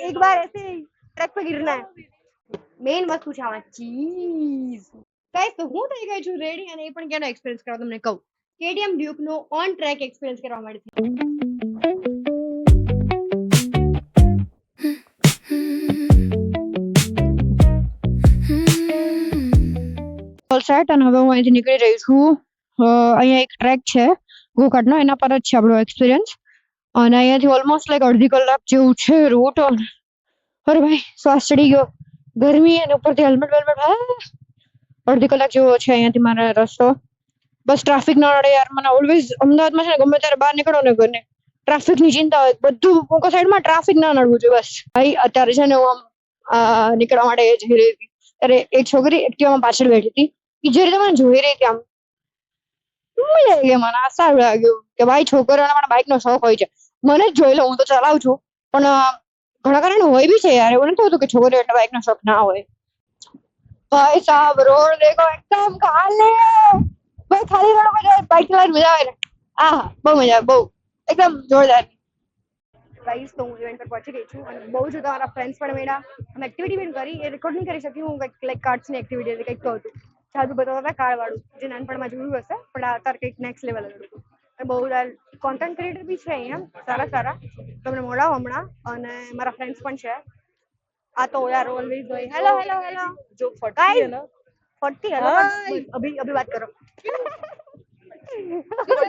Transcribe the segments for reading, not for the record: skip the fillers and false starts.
एक बार ऐसे ट्रैक पे गिरना है. મેઇન વસ્તુ છે આમાં ચીઝ. ગાઈસ તો હું થઈ ગઈ છું રેડી અને એ પણ કેનો એક્સપિરિયન્સ કરવા તમને કહું. KTM ડ્યુક નો ઓન ટ્રેક એક્સપિરિયન્સ કરવા માટે. ઓલ સેટ અને હવે હું અહીંથી નીકળી રહી છું. અહીંયા એક ટ્રેક છે ગોકાર્ટનો, એના પર જ છે આપણો એક્સપિરિયન્સ. અને અહીંયાથી ઓલમોસ્ટ લાઈક અડધી કલાક જેવું છે રૂટ. અરે ભાઈ શ્વાસ ચડી ગયો, ગરમી અને ઉપરથી હેલ્મેટ વેલ્મેટ. અડધી કલાક જેવો છે અહીંયાથી મારા રસ્તો. બસ ટ્રાફિક ના નડે યાર. મને ઓલવેઝ અમદાવાદમાં છે ને ગમે ત્યારે બહાર નીકળો ને ઘરને ટ્રાફિક ની ચિંતા હોય. બધું કોકો સાઈડમાં ટ્રાફિક ના નડવું જોઈએ બસ. ભાઈ અત્યારે છે ને હું આમ નીકળવા માટે જઈ રહી હતી ત્યારે એક છોકરી એક્ટિવામાં પાછળ બેઠી હતી. જે રીતે મને જોઈ રહી હતી આમ મજા આવી ગઈ. મને આ સારું લાગ્યું કે ભાઈ છોકરીઓને પણ બાઇક નો શોખ હોય છે. મને જ જોઈ લો, હું તો ચલાવું છું પણ ઘણા કારણે હોય બી છે યાર. એવું નથી હોતું કે છોકરીઓ એટલે બાઇક નો શોખ ના હોય. ભાઈ સાહેબ રોડ દેખો એકદમ ખાલી. ભાઈ ખાલી રોડ પર બાઇક ચલાવવાની મજા આવે ને. આહા બહુ મજા આવે, બહુ એકદમ જોરદાર. ગાઈસ તો હું ઇવેન્ટ પર પહોંચી ગઈ છું અને બહુ જ તમારા ફ્રેન્ડ્સ પણ મળ્યા. અમે એક્ટિવિટી પણ કરી. એ રેકોર્ડ નહીં કરી શકી હું, લાઈક કાર્ડ્સની એક્ટિવિટી હતી કંઈક તો હતું. સાદું બતાવતા હતા કાર્ડ વાળું, જે નાનપણમાં જોયું હશે પણ અત્યારે કંઈક નેક્સ્ટ લેવલ હતું. બહુ કોન્ટેન્ટ ક્રિએટર બી છે અહીંયા સારા સારા, તમને મળાવો હમણાં. અને મારા ફ્રેન્ડ્સ પણ છે. આ તો યાર ઓલવેઝ હોય. હેલો હેલો હેલો जो फटती है ना, फटती है ना, अभी अभी बात करो.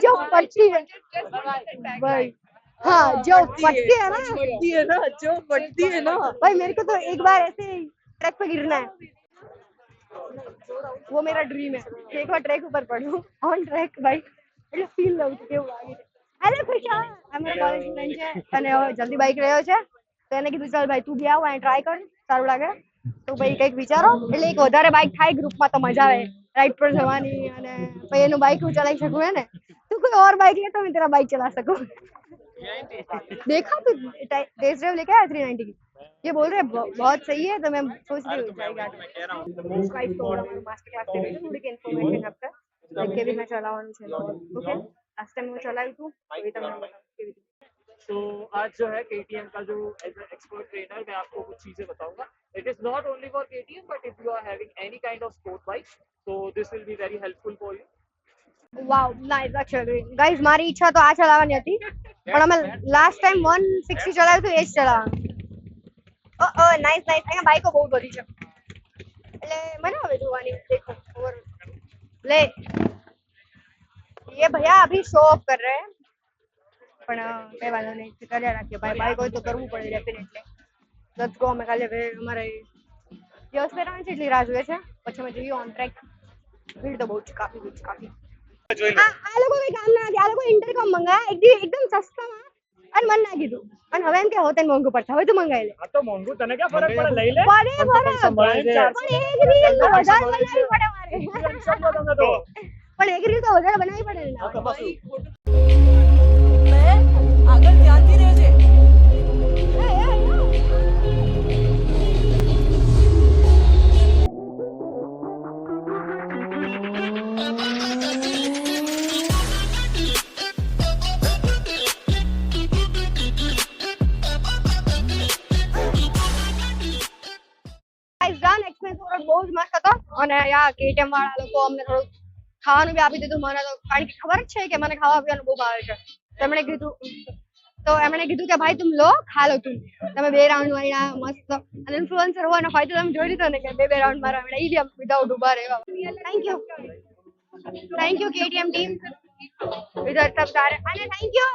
जो फटती है भाई, हाँ जो फटती है ना, जो फटती है ना भाई मेरे को तो एक बार ऐसे ट्रैक पे गिरना है. वो मेरा ड्रीम है कि एक बार ट्रैक ऊपर पड़ूं ऑन ट्रैक भाई, એટલે ફીલ લઉં છું કેવું લાગે છે. હેલો ખુશા, અમારો કોલેજ ફ્રેન્ડ છે અને જલ્દી બાઇક રહ્યો છે તો એને કીધું ચાલ ભાઈ તું બી આવ અને ટ્રાય કર, સારું લાગે તો ભાઈ કંઈક વિચારો. એટલે એક વધારે બાઇક થાય ગ્રુપમાં તો મજા આવે રાइड पर જવાની. અને ભાઈ એનું બાઇક હું ચલાવી શકું है ना. તું कोई और बाइक ले तो मैं तेरा बाइक चला सकूं. देखा तू टेस्ट ड्राइव लेके आया 390 की. ये बोल रहे बहुत सही है तो मैं सोच रही हूँ जाएगा. गाइस तो मास्टर क्लास दे रही हूँ थोड़ी इन्फॉर्मेशन आपका लाइक केवी में चलावવાનું છે. ओके लास्ट टाइम मैं चलाई थी अभी तक मैं केवी. तो आज जो है KTM का जो एज ए एक्सपर्ट ट्रेनर मैं आपको कुछ चीजें बताऊंगा. It is not only for KTM but if you are having any kind of sport bike तो this will be very helpful for you. Wow nice actually guys મારી ઈચ્છા તો આ ચલાવવાની હતી પણ અમે લાસ્ટ ટાઈમ 160 ચલાવ્યું હતું એ જ ચલાવવાનું. Nice nice. અહીંયા બાઈકો બહુ બધી છે એટલે મજા આવે જોવાની. देखो और ले ये भैया अभी शो ऑफ कर रहे हैं પણ કઈ વાંધો નહીં, કર્યા રાખીએ ભાઈ. બાઈક હોય તો કરવું પડે ડેફિનેટલી. Let's go. અમે કાલે અમારે યસ પહેરવાની છે એટલી રાહ જોઈએ છે પછી અમે જઈએ ઓન ટ્રેક. ભીડ તો બહુ જ કાફી આ લોકો કઈ કામ ના. આ લોકો ઇન્ટરકોમ મંગાયા એકદમ સસ્તામાં અને મને ના કીધું અને હવે એમ કે હોતે મોંઘું પડશે. હવે તું મંગાવી લે. આ તો મોંઘું, તને ક્યાં ફરક પડે, લઈ લે. પણ એક રીલ તો વધારે બનાવવી પડે મારે. પણ એક રીલ તો વધારે બનાવવી પડે ને. આગળ ધ્યાનથી રહેજે. બહુ જ મસ્ત હતો અને યા KTM વાળા લોકો અમને થોડું ખાવાનું બી આપી દીધું. મને તો કારણ કે ખબર જ છે કે મને ખાવા પીવાનું બહુ ભાવે છે. એમણે કીધું કે ભાઈ તુમ લો ખા લો તું. તમે 2 રાઉન્ડ માર્યા મસ્ત. અને ઇન્ફ્લુએન્સર હોવાનો ફાયદો તમે જોઈ લીધો ને કે 2 રાઉન્ડ મારા આપણે ઈલી વિધાઉટ ઉભા રહેવા. થેન્ક યુ KTM ટીમ વિધર સબ સારે. અને થેન્ક યુ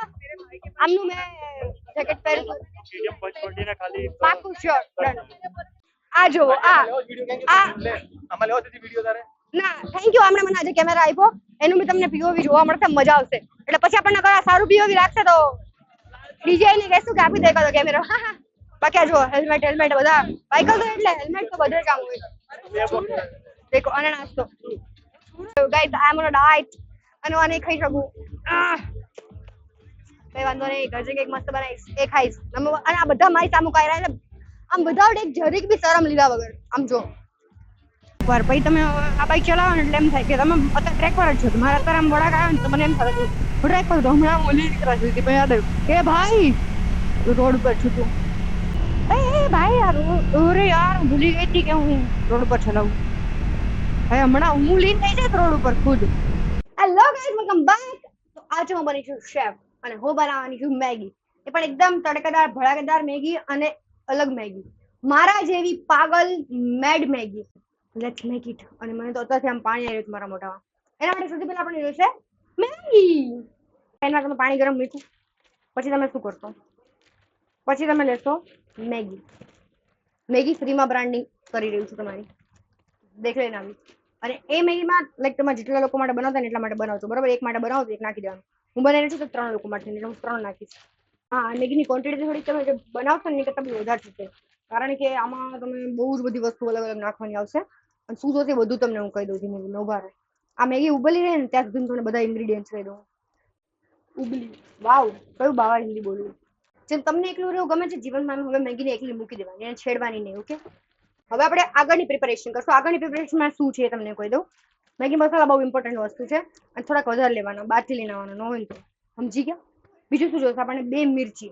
આમનું મેં જેકેટ પહેર્યું પાકું શ્યોર. આ જો આ ના થેન્ક યુ. આમણે મને આજે કેમેરા આપ્યો એનું બી તમને POV જોવા મળશે, મજા આવશે. એટલે પછી આપણને કયા સારું POV લાગશે તો ડીજે ને કહેશું કે આપી દે તો કેમેરો. બાકી જો હેલ્મેટ બધા બાઇક તો એટલે હેલ્મેટ તો બધે કામ હોય. દેખો અને નાસ્તો ગાઈસ આ મને ડાયટ અને આ નહીં ખાઈ શકું. કઈ વાંધો નહીં, ઘર જઈને એક મસ્ત બનાવીશ એ ખાઈશ. અને આ બધા મારી સામું કાઈ રહ્યા આમ વિધાઉટ એક જરીક બી શરમ લીધા વગર. આમ જો પર પછી તમે આ બાઈક ચલાવો ને એટલે એમ થાય કે તમે અત્યારે ટ્રેક પર જ છો. મારા અત્યારે આમ વળાક આવ્યો ને તો મને એમ થાય હું ટ્રેક પર તો હમણાં ઓલી નીકળા છું પછી યાદ આવ્યું કે ભાઈ રોડ પર છું તું. એ અરે યાર હું ભૂલી ગઈ હતી કે હું રોડ પર ચલાવું. હવે હમણાં હું લીન થઈ જાય રોડ ઉપર ખુદ. Hello guys, welcome back. તો આજે હું બની છું શેફ અને હું બનાવવાની છું મેગી. એ પણ એકદમ તડકાદાર ભડાકેદાર મેગી અને અલગ મેગી. મારા જેવી પાગલ મેડ મેગી. Let's make it. અને મને તો અત્યારથી આમ પાણી આવી રહ્યું છે મારા મોઢામાં. એના માટે સૌથી પહેલા આપણે જોઈશે મેગી. પહેલા તમે પાણી ગરમ મૂક્યું, પછી તમે શું કરશો? પછી તમે લેશો મેગી. મેગી ફ્રીમાં બ્રાન્ડિંગ કરી રહ્યું છું તમારી, દેખ લઈને આવી. અને એ મેગીમાં લાઈક તમે જેટલા લોકો માટે બનાવતા ને એટલા માટે બનાવજો, બરાબર? એક માટે બનાવો તો એક નાખી દેવાનું. હું બનાવી રહી છું તો 3 લોકો માટે, એટલે હું 3 નાખીશ. હા, મેગીની ક્વોન્ટિટી થોડી તમે જે બનાવશો ને એ કરતાં બી વધારે થશે, કારણ કે આમાં તમે બહુ જ બધી વસ્તુ અલગ અલગ નાખવાની આવશે. અને શું જોશે બધું તમને હું કહી દઉં ધીમે ધીમે. ઉભા રહે. આ મેગી ઉબલી રહે ને ત્યાં સુધી તમને બધા ઇન્ગ્રીડિયન્ટ્સ કહી દઉં. ઉબલી, વાવ, કયું બાવા હિન્દી બોલ્યું. જેમ તમને એકલું રહેવું ગમે છે જીવનમાં, હવે મેગીને એકલી મૂકી દેવાની, એને છેડવાની નહીં. ઓકે, હવે આપણે આગળની પ્રિપેરેશન કરશું. આગળની પ્રિપેરેશનમાં શું છે તમને કહી દઉં. મેગી મસાલા બહુ ઇમ્પોર્ટન્ટ વસ્તુ છે અને થોડાક વધારે લેવાના, બહારથી લઈને આવવાના, ન હોય તો. સમજી ગયા? બીજું શું જોઈશે આપણને? 2 મિરચી.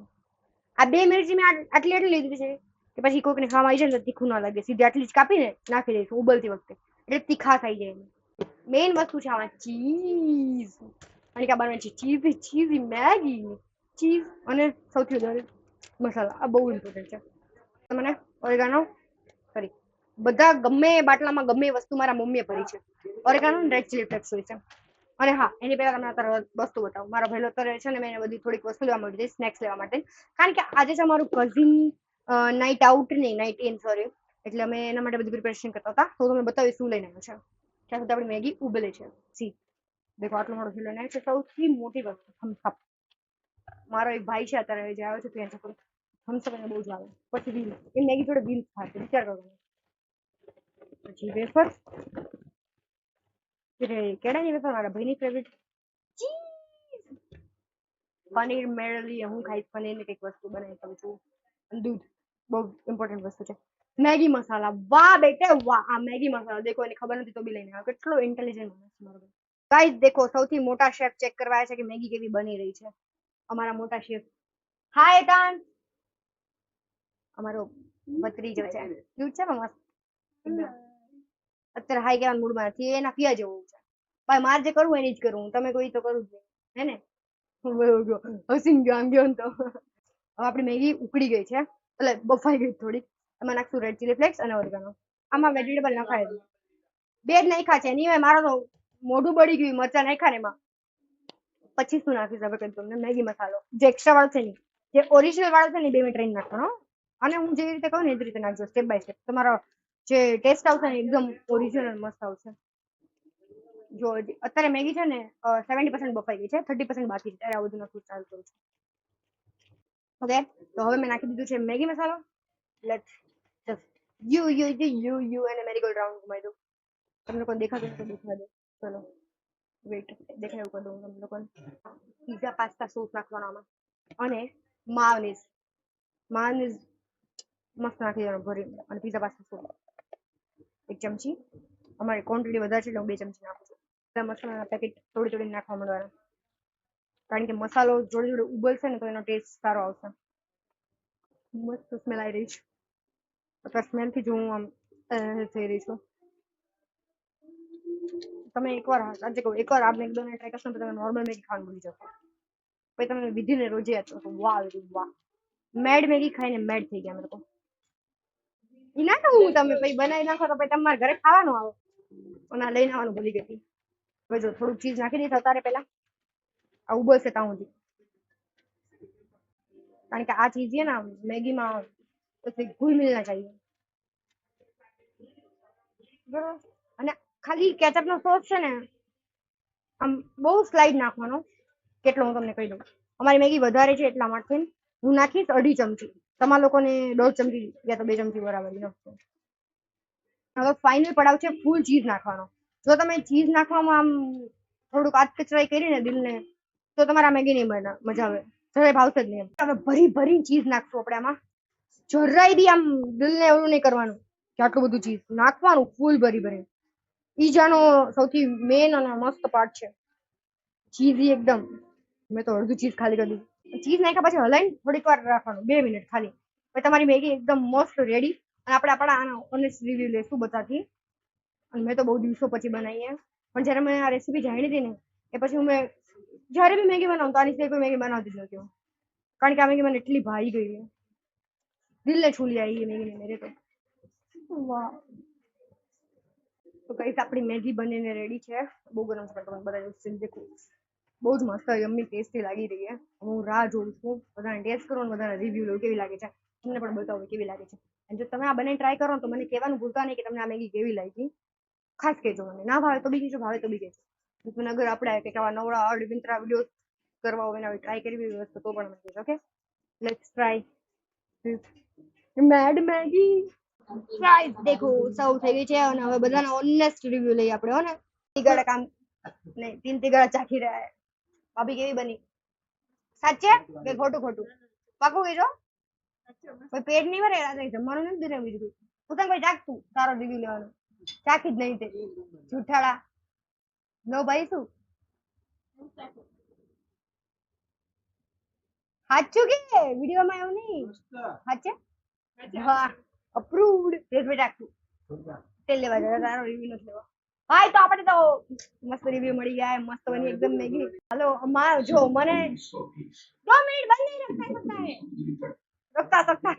આ 2 મિરચી મેં આટલી આટલી લીધી છે કે પછી કોઈકને ખાવા આવી જાય ને તો તીખું ના લાગે. સીધી આટલી જ કાપીને નાખી દઈશું ઉબલતી વખતે, એટલે તીખા થઈ જાય. મેઇન વસ્તુ છે આમાં ચીઝ. અને કે બનવાની છે ચીઝી મેગી. ચીઝ અને સૌથી વધારે મસાલા, આ બહુ ઇમ્પોર્ટન્ટ છે. તમને ઓરેગાનો કરી બધા ગમે બાટલામાં ગમે વસ્તુ મારા મમ્મીએ ભરી છે. ઓરેગાનો અને રેડ ચીલી ફ્લેક્સ હોય છે. અને હા, એની પહેલા તમને અત્યારે વસ્તુ બતાવું. મારો ભાઈલો અત્યારે છે ને મેં એને બધી થોડીક વસ્તુ લેવા મળી જઈ, સ્નેક્સ લેવા માટે. કારણ કે આજે છે અમારું કઝિન નાઇટ આઉટ, નહીં નાઇટ ઇન, સોરી. એટલે અમે એના માટે બધી પ્રિપેરેશન કરતા હતા. તો તમને બતાવીશ શું લઈને આવ્યો છે. ત્યાં સુધી આપણી મેગી ઉબલે છે. સી દેખો, આટલો મોટો લઈને આવ્યો છે. સૌથી મોટી વસ્તુ થમ્સઅપ. મારો એક ભાઈ છે અત્યારે જે આવ્યો છે ત્યાં છોકરો, થમ્સઅપ એને બહુ જ આવે. પછી વ્હીલ, એ મેગી જોડે વ્હીલ ખાશે, વિચાર કરવાનો. પછી વેફર, કેળાની વેફર મારા ભાઈની ફેવરિટ. પનીર મેળવી, હું ખાઈશ પનીર ની કંઈક વસ્તુ બનાવી શકું છું. દૂધ બહુ ઇમ્પોર્ટન્ટ વસ્તુ છે. મેગી મસાલા, વાહ બેટે વાહ. આ મેગી મસાલા દેખો, એને ખબર નથી તો બી લઈને આવ્યો. કેટલો ઇન્ટેલિજન્ટ માણસ છે મારો ભાઈ. ગાઈસ દેખો, સૌથી મોટા શેફ ચેક કરવા આવ્યા છે કે મેગી કેવી બની રહી છે. અમારા મોટા શેફ. હાય તાન, અમારો ભત્રીજો છે, ક્યુટ છે ને, મસ્ત એકદમ. અત્યારે હાઈ કહેવાના મૂડમાં નથી, એના પિયા જેવું છે. ભાઈ મારે જે કરવું એની જ કરું, તમે કોઈ તો કરવું જ નહીં, હે ને? હસીને ગયો આમ ગયો ને તો. હવે આપણી મેગી ઉકળી ગઈ છે, એટલે બફાઈ ગઈ થોડીક. એમાં નાખશું રેડ ચીલી ફ્લેક્સ અને ઓરેગાનો. આમાં વેજીટેબલ નખાય છે, 2 જ નાખ્યા છે. નહીં મારો તો મોઢું બળી ગયું મરચા નાખ્યા ને એમાં. પછી શું નાખીશ હવે કહી તમને? મેગી મસાલો જે એક્સ્ટ્રા વાળો છે ને, જે ઓરિજિનલ વાળો છે ને, 2 મિનિટ રહીને નાખવાનો. અને હું જેવી રીતે કહું ને એ જ રીતે નાખજો, સ્ટેપ બાય સ્ટેપ. તમારો જે ટેસ્ટ આવશે ને એકદમ ઓરિજિનલ મસ્ત આવશે. જો અત્યારે મેગી છે ને 70% બફાઈ ગઈ છે, 30% બાકી છે. ત્યારે આ બધું નાખવું ચાલુ કરું છું. ઓકે, તો હવે મેં નાખી દીધું છે મેગી મસાલો. લેટ્સ જસ્ટ યુ અને મેરીગોલ્ડ રાઉન્ડ ઘુમાઈ દઉં. તમને લોકો દેખાતું નથી તો દેખાઈ દો. ચલો વેઇટ, દેખાય એવું કરી દઉં તમને લોકોને. પીઝા પાસ્તા સોસ નાખવાનો આમાં, અને માયોનીઝ મસ્ત નાખી દેવાનું ભરીને. અને પીઝા પાસ્તા સોસ 1 ચમચી. અમારી ક્વોન્ટિટી વધારે છે એટલે હું 2 ચમચી નાખું છું. મસાલાના પેકેટ થોડી નાખવા માંડવાના, કારણ કે મસાલો જોડે જોડે ઉબલશે ને તો એનો ટેસ્ટ સારો આવશે. મસ્ત સ્મેલ આવી રહી છે. અત્યારે સ્મેલથી જ હું આમ થઈ રહી છું. તમે એકવાર આજે કહું, એકવાર આ મેકડોનાલ્ડ ટ્રાય કરશો તો તમે નોર્મલ મેગી ખાવાનું ભૂલી જશો. પછી તમે વિધિને રોજે યાદ કરશો, વાહ વાહ, મેડ મેગી ખાઈને મેડ થઈ ગયા અમે લોકો. ઈ ના કહું તમે પછી બનાવી નાખો તો પછી તમારા ઘરે ખાવાનું આવે. અને લઈને આવવાનું ભૂલી ગઈ હતી. હવે જો થોડુંક ચીઝ નાખી દઈશ અત્યારે પહેલા, આ ઉબલશે ત્યાં સુધી. કારણ કે આ ચીઝ છે ને મેગીમાં પછી ઘુલ મિલના चाहिए. બરાબર? અને ખાલી કેચઅપ નો સોસ છે ને આમ બહુ સ્લાઇડ નાખવાનો. કેટલો હું તમને કહી દઉં. અમારી મેગી વધારે છે એટલા માટે હું નાખીશ 2.5 ચમચી. તમારા લોકોને 1.5 ચમચી યા તો 2 ચમચી બરાબર enough છે. હવે ફાઇનલ પડાવ છે ફૂલ ચીઝ નાખવાનો. જો તમે ચીઝ નાખવામાં આમ થોડુંક આતકચરાઈ કરીને દિલને, તો તમારા મેગી નહીં મજા આવે, જરાય ભાવશે જ નહીં. હવે ભરી ચીઝ નાખશું આપણે આમાં. જરાય બી આમ દિલને એવું નહીં કરવાનું કે આટલું બધું ચીઝ નાખવાનું, ફૂલ ભરી. ઈજાનો સૌથી મેન અને મસ્ત પાર્ટ છે ચીઝી એકદમ. મેં તો અડધું ચીઝ ખાલી કરી દીધું. ચીઝ નાખ્યા પછી હલાઈને થોડીક વાર રાખવાનું, 2 મિનિટ ખાલી. પછી તમારી મેગી એકદમ મસ્ત રેડી અને આપણે આપણા આના ઓનેસ્ટ રિવ્યુ લેશું બધાથી. અને મેં તો બહુ દિવસો પછી બનાવી છે, પણ જ્યારે મેં આ રેસીપી જાણી હતી ને એ પછી મેં જ્યારે બી મેગી બનાવું તો આની સિવાય કોઈ મેગી બનાવતી જ નથી હું. કારણ કે આ મેગી મને એટલી ભાઈ ગઈ છે, દિલને છૂ લી આવી મેગી ને મેરે તો. વાહ. તો કઈશ આપણી મેગી બનીને રેડી છે. બહુ ગરમ છે, તમને બતાવી દઉં દેખો. બહુ જ મસ્ત યમ્મી ટેસ્ટી લાગી રહી છે. હું રાહ જોઉં છું બધાને ટેસ્ટ કરો ને બધાના રિવ્યુ લઉં કેવી લાગે છે. તમને પણ બતાવો કેવી લાગે છે. અને જો તમે આ બનાવીને ટ્રાય કરો તો મને કહેવાનું ભૂલતા નહીં કે તમને આ મેગી કેવી લાગી. ખાસ કહેજો મને. ના ભાવે તો બી કહેજો, ભાવે તો બી કહેજો. મને અગર આપણે કંઈક આવા નવરા વિંતરા વિડીયો કરવા હોય ને ટ્રાય કરવી હોય તો પણ મને કહેજો. Okay, let's try made Maggi. Fries દેખો સર્વ થઈ ગઈ છે અને હવે બધાના ઓનેસ્ટ રિવ્યુ લઈએ આપણે. હો ને તિગાડા કામ નહીં, 3 તિગાડા ચાખી રહ્યા છે. ભાભી કેવી બની? સાચે કે ખોટું ખોટું? પાકું કહેજો. કોઈ પેટ નહીં ભરે રાત્રે જમવાનું નથી દીધું બીજું કોઈ. હું તને કોઈ ચાખતું તારો રિવ્યુ લેવાનો ચાખી જ નહીં તે જૂઠાડા. નો ભાઈ શું સાચું કે વિડીયોમાં એવું નહીં? સાચે? વાહ, અપ્રૂવ્ડ. રેડ ચાખતું તેલ લેવા જતા તારો રિવ્યુ નથી લેવા. ભાઈ તો આપણે તો મસ્ત રિવ્યુ મળી ગયા. મસ્ત બની એકદમ મેગી. હાલો અમાર જો મને 2 મિનિટ બંધ નહીં રખતા सकता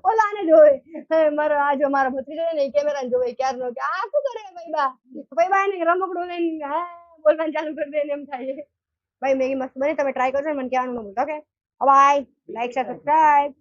ઓલાને જોવે મારો આ જો મારો ભત્રીજો ને કેમેરા ને જોવે ક્યારનો કે આ શું કરે ભાઈબા એને રમકડું લઈને બોલવાનું ચાલુ કરી દે ને એમ થાય. ભાઈ મેગી મસ્ત બની, તમે ટ્રાય કરજો ને મને કહેવાનું ન ભૂલતા. Okay bye, like share subscribe.